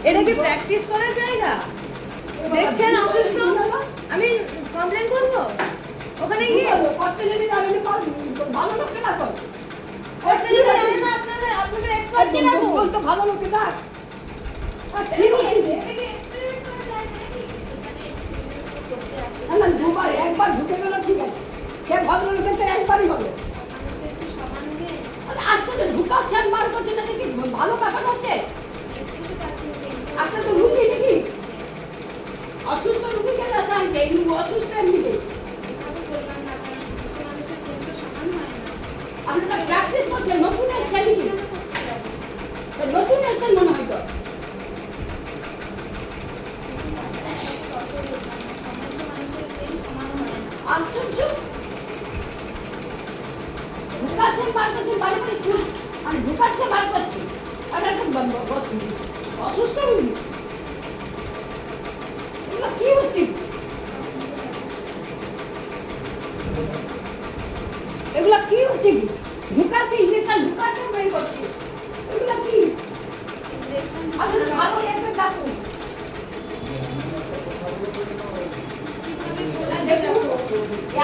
এটা কি প্র্যাকটিস করার জায়গা? দেখছেন অসুস্থ, আমি কমপ্লেন করব ওখানে গিয়ে? করতে যদি জানেন পারবি, ভালো লোককে ডাকো। করতে যদি জানেন না আপনাদের এক্সপার্টকে ডাকো। বলতো ভালো লোককে ডাক। ঠিক আছে, এটা কি এক্সপেরিমেন্ট করা যায় নাকি? এখানে এক্সপেরিমেন্ট করতে আসে না দুবার একবার ঢুকে গেল ঠিক আছে, সে ভদ্রলোকের তো একবারই হবে। মানুষের একটু সমান হয়ে আর আজকে তো ঢুকাচ্ছেন বার করছে না নাকি ভালো ব্যাপার হচ্ছে? দেখতে পাচ্ছি আপনার তো রুগী নাকি অসুস্থ রুগীকে আসা হয়েছে, এই অসুস্থ এমনিতে এভাবে বললাম না, কারণ সুস্থ মানুষের জন্য সমান হয় না। আপনারা প্র্যাকটিস করছেন, নতুন এসছেন নাকি? কেন করতে যাবে? নতুন এসছেন মনে হয় তো। সমস্ত মানুষের ব্রেন সমান হয় না। আশ্চর্য, ঢুকাচ্ছেন বার করছেন, বাড়ি বাড়ি স্কুল আর ঢুকাচ্ছে বার করছে। আর একটা বস্তু অসুস্থ রুগী, এগুলো কি হচ্ছে? এগুলো কি হচ্ছে? ঢুকাচ্ছে ইঞ্জেকশন, ঢুকাচ্ছে বের করছে, এগুলো কি? ইনজেকশন আপনারা ভালো একটা ডাকুন।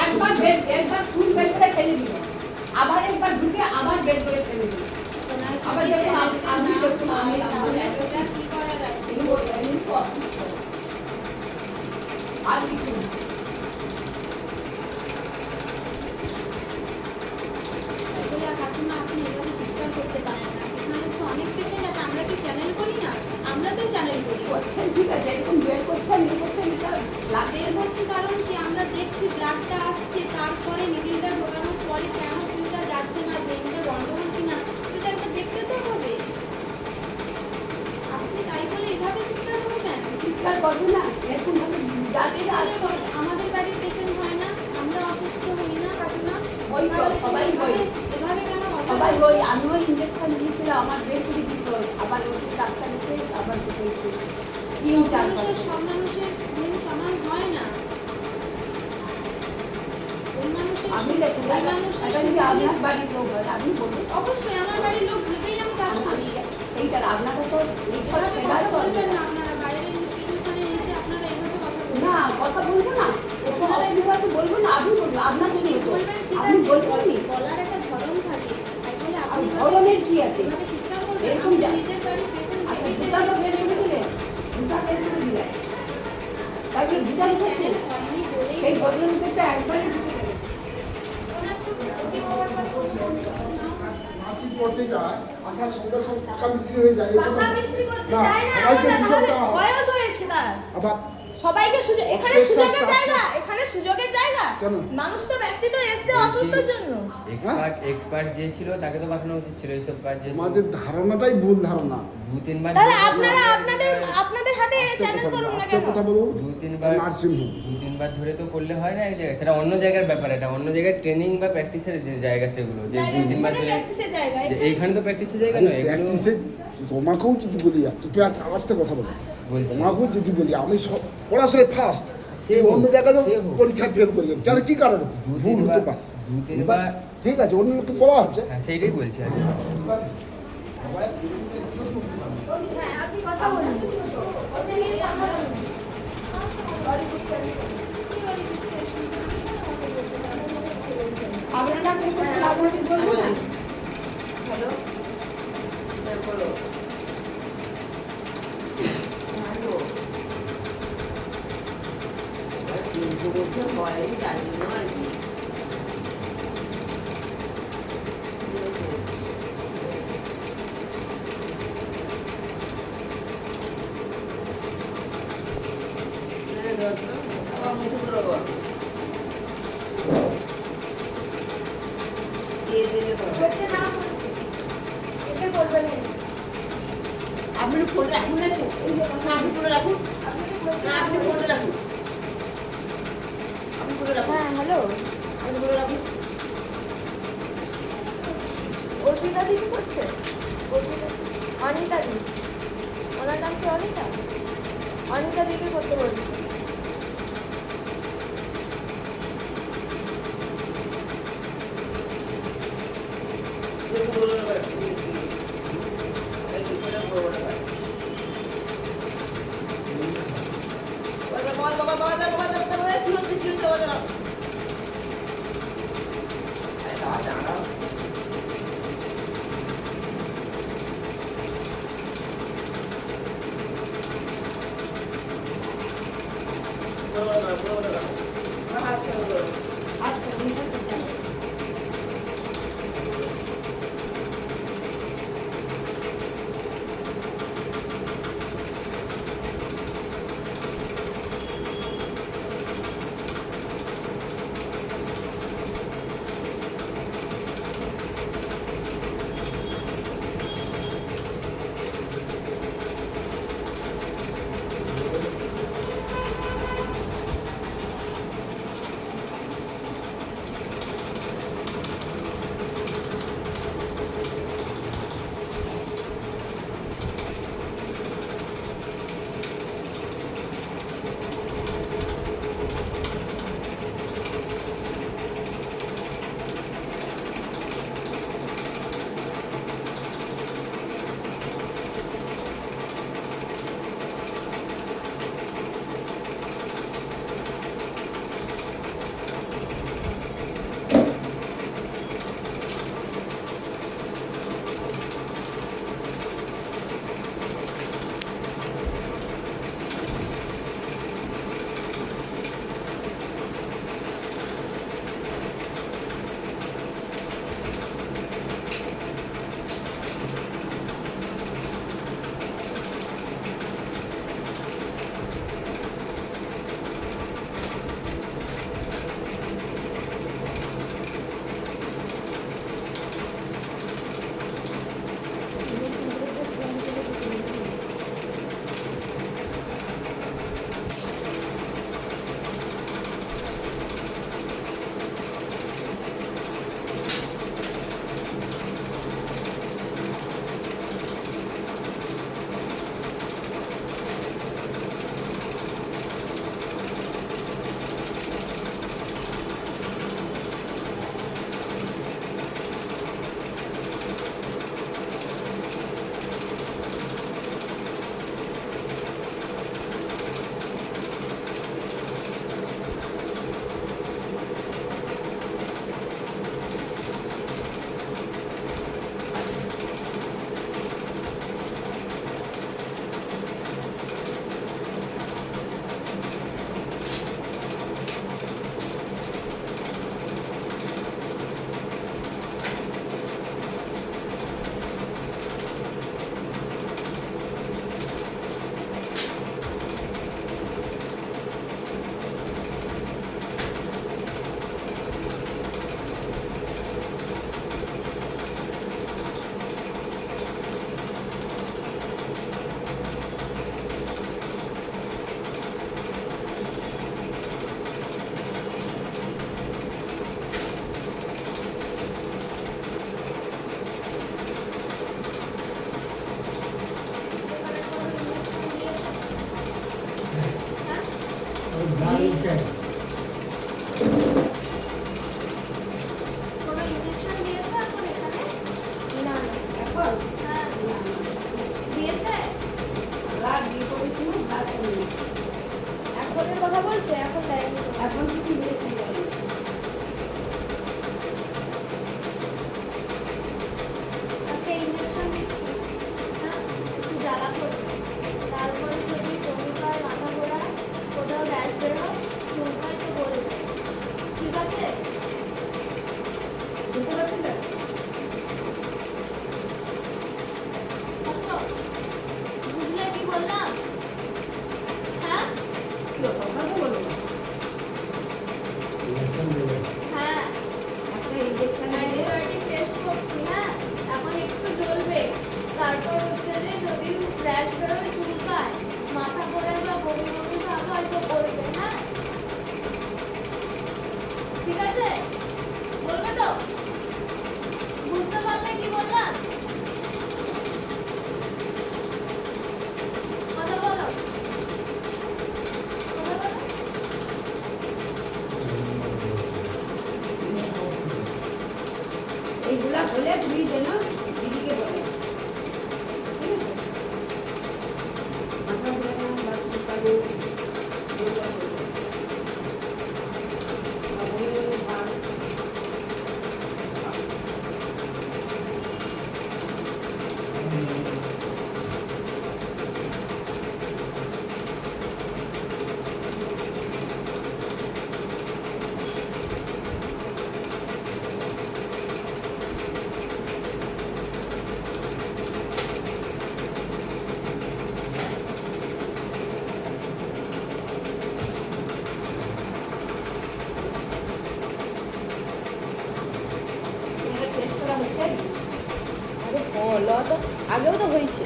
একবার সুই বের করে ফেলে দিল, আবার একবার ঢুকে আবার বের করে ফেলে দিল। আবার দেখুন আমি দেখুন সেটা কি করার আছে? অসুস্থ আর কিছু না। আসলে কাকিমা আপনি এভাবে চিৎকার করতে পারেন না। এখানে তো অনেক পেশেন্ট আছে, আমরা কি চ্যানেল করি না? আমরা তো চ্যানেল করি। করছেন ঠিক আছে, এরকম বের করছেন ইয়ে করছেন, এটা লাগে। বের করছি কারণ কি আমরা দেখছি ব্লাডটা আসছে, তারপরে নিডলটা ঢোকানোর পরে কেন ফিলটা যাচ্ছে না, ব্রেনটা গন্ডগোল কিনা এটা একটা দেখতে তো হবে। আপনি তাই বলে এভাবে চিৎকার করবেন? চিৎকার করবো না, এরকম ভাবে যাচ্ছে আসছে। আমাদের বাড়ির পেশেন্ট হয় না, আমরা অসুস্থ হই না কাকিমা? ওই তো, সবাই হই। এভাবে কেন কথা সবাই বলছেন? ওই আমিও ইঞ্জেকশন দিয়েছিলাম, আমার বের করে দিয়েছিল, আবার ওষুধ ডাক্তার এসে আবার ঢুকেছি তিন চার মানুষের সব মানুষের ব্রেন সমান হয় না। ওই মানুষের আমি দেখুন ওই মানুষের এটা যদি আপনার বাড়ির লোক হয় আমি বলবো অবশ্যই আমার বাড়ির লোক ভেবেই আমি কাজ করি। সেইটা আপনাকে তো এইসব এভাবে শেখার কথা করবে বলবেন না। না আপনারা, বাইরের ইনস্টিটিউশনে এসে আপনারা এভাবে কথা বলবেন না কথা বলবো না, কোনো অসুবিধা আছে বলবো না, আমি বলবো আপনার যদি হতো বলবেন ঠিক আপনি আছে, বলবেন নি। বলার একটা ধরন থাকে। তাই বলে আর আপনি ধরনের কি আছে? এভাবে চিৎকার করবেন? এরকম আপনি যা- নিজের বাড়ির পেশেন্ট আচ্ছা ভেবেই জুতা তো বের করে দিলে, জুতা বের করে দিলে, তারপরে জুতা ঢুকেছে, হয়নি বলেই সেই ভদ্রলোকের তো একবারই ঢুকে গেছে। ওনার তো ভর্তি হওয়ার পরে মাসিক করতে যায়, আসার সঙ্গে সঙ্গে পাকা মিস্ত্রি হয়ে যায়, পাকা মিস্ত্রি করতে না, যায় না, সবাইকে আমরা সুযোগ তাহলে দেওয়া হয়। বয়স হয়েছে তার। আবার সবাইকে সুযোগ, এখানে অর্কেস্ট্রা সুযোগের staff জায়গা, এখানে সুযোগের জায়গা। কেন? মানুষ তো ব্যক্তি তো এসছে অসুস্থর জন্য। এক্সপার্ট যে ছিল তাকে তো পাঠানো উচিত ছিল এইসব কাজ। আমাদের ধারণাটাই ভুল ধারণা। দু তিনবার তাহলে আপনারা আপনাদের হাতে আস্তে চ্যানেল কথা করুন বলুন, না আস্তে কেন? কথা বলুন। দু তিনবার নার্সিংহোম দু তিনবার ধরে তো করলে হয় না এক জায়গায়, সেটা অন্য জায়গার ব্যাপার, এটা অন্য জায়গায় ট্রেনিং বা প্র্যাকটিসের যে জায়গা সেগুলো, যে দু তিনবার ধরে প্র্যাকটিসের জায়গা। যে এইখানে তো প্র্যাকটিসের জায়গা নয় এগুলো। প্র্যাকটিসে তোমাকেও যদি বলি, তুমি একটা আস্তে কথা বলো, বলছি। তোমাকেও যদি বলি আমি সব পড়াশোনায় ফার্স্ট, সে এই হোক, অন্য জায়গায় সে হোক। পরীক্ষা ফেল করি জানো কি কারণে? দু ভুল তিনবার হতে পারে, দু তিনবার ঠিক আছে অন্য লোককে বলা হচ্ছে। হ্যাঁ সেইটাই বলছি আর কি। হ্যাঁ, আপনি কথা বলুন। ওটা নিয়ে কথা বলুন। আপনারা কি করছেন আপনাকে বলবো না। হ্যালো হ্যাঁ বলো হ্যালো কিন্তু বছর হয় তার জন্য আর কি আবার মুখ করবো দিয়ে দিয়ে করতে না বলছি। এসে করবেন না। আপনি ফোন রাখুন না তো না আপনি ফোন রাখুন আপনি কি করতে না না আপনি বলছি? ফোন রাখুন আপনি ফোন রাখুন হ্যাঁ, হ্যালো। আপনি ফোন রাখুন অর্পিতা দিদি করছে? অর্পিতা, অনিতা দি, ওনার নাম কি অনিতা? অনিতা দিকে করতে বলছি। বলুন তো বুঝতে পারলে কি বললাম কথা বলো কথা বলো এইগুলা হলে তুমি যেন দিদিকে বলে ঠিক আছে আমরা বলে না বাচ্চা কালো এইগুলা বলবে। তাহলে ভাত এটা টেস্ট করা হচ্ছে আরে ল তো আগেও তো হয়েছে